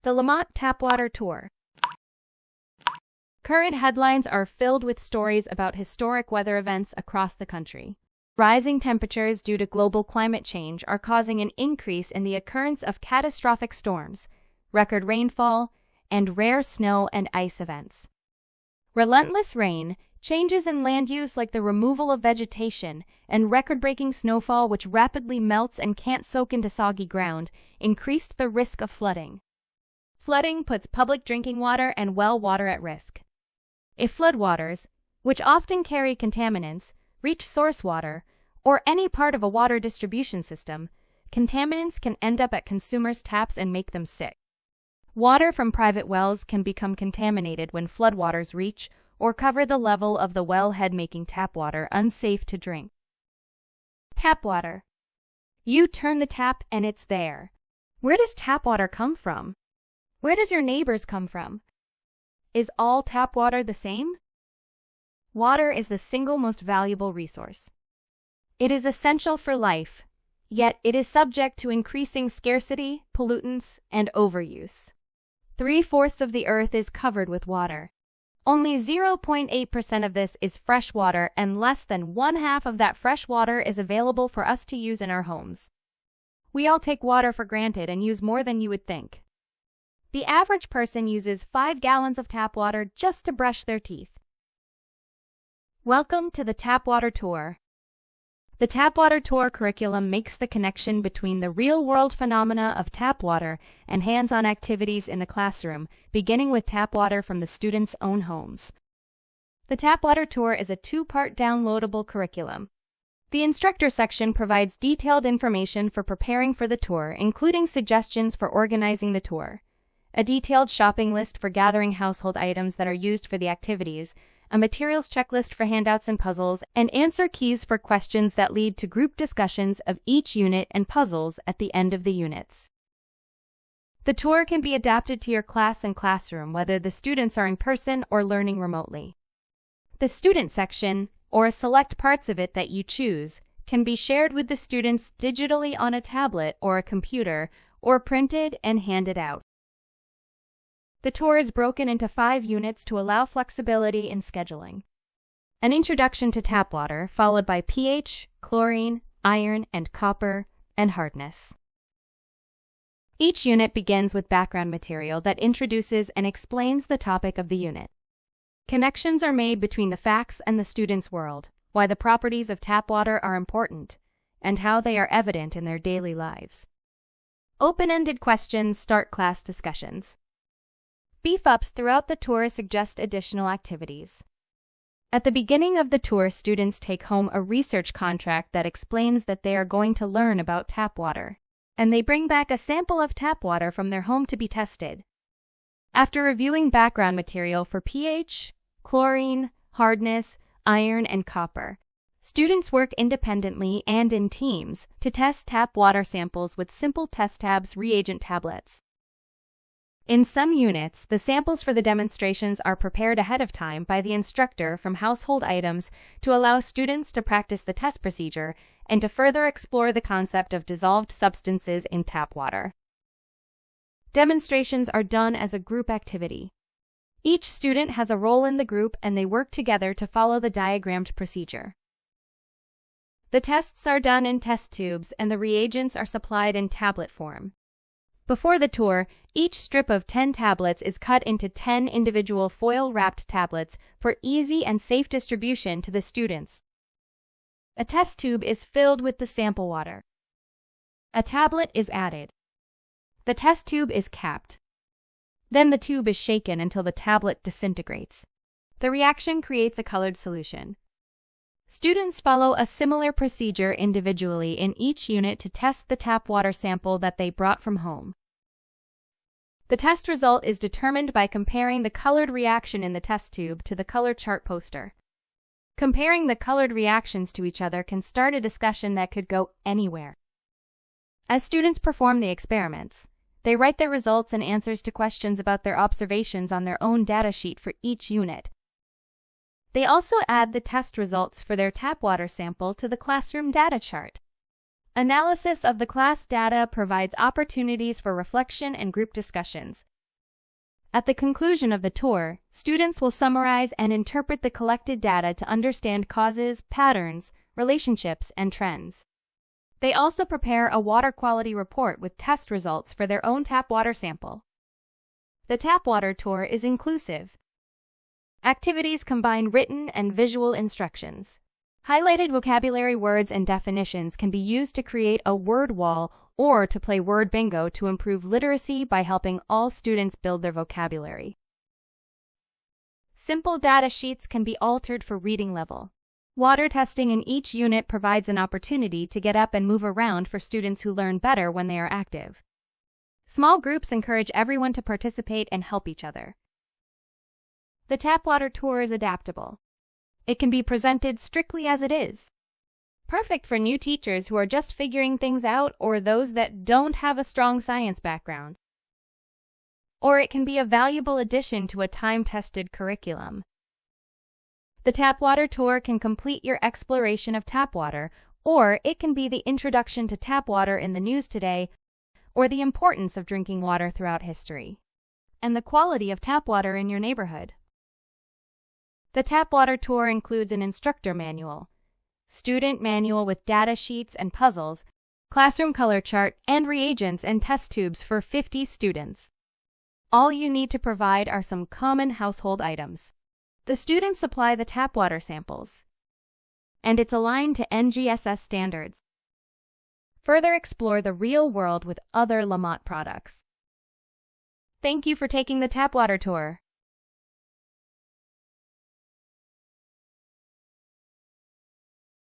The LaMotte Tapwater Tour. Current headlines are filled with stories about historic weather events across the country. Rising temperatures due to global climate change are causing an increase in the occurrence of catastrophic storms, record rainfall, and rare snow and ice events. Relentless rain, changes in land use like the removal of vegetation, and record-breaking snowfall which rapidly melts and can't soak into soggy ground, increased the risk of flooding. Flooding puts public drinking water and well water at risk. If floodwaters, which often carry contaminants, reach source water, or any part of a water distribution system, contaminants can end up at consumers' taps and make them sick. Water from private wells can become contaminated when floodwaters reach or cover the level of the wellhead, making tap water unsafe to drink. Tap water. You turn the tap and it's there. Where does tap water come from? Where does your neighbor's come from? Is all tap water the same? Water is the single most valuable resource. It is essential for life, yet it is subject to increasing scarcity, pollutants, and overuse. 3/4 of the earth is covered with water. Only 0.8% of this is fresh water, and less than 1/2 of that fresh water is available for us to use in our homes. We all take water for granted and use more than you would think. The average person uses 5 gallons of tap water just to brush their teeth. Welcome to the Tapwater Tour. The Tapwater Tour curriculum makes the connection between the real-world phenomena of tap water and hands-on activities in the classroom, beginning with tap water from the students' own homes. The Tapwater Tour is a 2-part downloadable curriculum. The instructor section provides detailed information for preparing for the tour, including suggestions for organizing the tour, a detailed shopping list for gathering household items that are used for the activities, a materials checklist for handouts and puzzles, and answer keys for questions that lead to group discussions of each unit and puzzles at the end of the units. The tour can be adapted to your class and classroom, whether the students are in person or learning remotely. The student section, or select parts of it that you choose, can be shared with the students digitally on a tablet or a computer, or printed and handed out. The tour is broken into 5 units to allow flexibility in scheduling. An introduction to tap water, followed by pH, chlorine, iron and copper, and hardness. Each unit begins with background material that introduces and explains the topic of the unit. Connections are made between the facts and the student's world, why the properties of tap water are important, and how they are evident in their daily lives. Open-ended questions start class discussions. Beef-ups throughout the tour suggest additional activities. At the beginning of the tour, students take home a research contract that explains that they are going to learn about tap water, and they bring back a sample of tap water from their home to be tested. After reviewing background material for pH, chlorine, hardness, iron, and copper, students work independently and in teams to test tap water samples with simple TestTabs reagent tablets. In some units, the samples for the demonstrations are prepared ahead of time by the instructor from household items to allow students to practice the test procedure and to further explore the concept of dissolved substances in tap water. Demonstrations are done as a group activity. Each student has a role in the group and they work together to follow the diagrammed procedure. The tests are done in test tubes and the reagents are supplied in tablet form. Before the tour, each strip of 10 tablets is cut into 10 individual foil-wrapped tablets for easy and safe distribution to the students. A test tube is filled with the sample water. A tablet is added. The test tube is capped. Then the tube is shaken until the tablet disintegrates. The reaction creates a colored solution. Students follow a similar procedure individually in each unit to test the tap water sample that they brought from home. The test result is determined by comparing the colored reaction in the test tube to the color chart poster. Comparing the colored reactions to each other can start a discussion that could go anywhere. As students perform the experiments, they write their results and answers to questions about their observations on their own data sheet for each unit. They also add the test results for their tap water sample to the classroom data chart. Analysis of the class data provides opportunities for reflection and group discussions, At the conclusion of the tour, students will summarize and interpret the collected data to understand causes, patterns, relationships, and trends. They also prepare a water quality report with test results for their own tap water sample. The Tapwater Tour is inclusive. Activities combine written and visual instructions. Highlighted vocabulary words and definitions can be used to create a word wall or to play word bingo to improve literacy by helping all students build their vocabulary. Simple data sheets can be altered for reading level. Water testing in each unit provides an opportunity to get up and move around for students who learn better when they are active. Small groups encourage everyone to participate and help each other. The Tapwater Tour is adaptable. It can be presented strictly as it is. Perfect for new teachers who are just figuring things out or those that don't have a strong science background. Or it can be a valuable addition to a time-tested curriculum. The Tapwater Tour can complete your exploration of tap water, or it can be the introduction to tap water in the news today, or the importance of drinking water throughout history, and the quality of tap water in your neighborhood. The Tapwater Tour includes an instructor manual, student manual with data sheets and puzzles, classroom color chart, and reagents and test tubes for 50 students. All you need to provide are some common household items. The students supply the tap water samples, and it's aligned to NGSS standards. Further explore the real world with other LaMotte products. Thank you for taking the Tapwater Tour.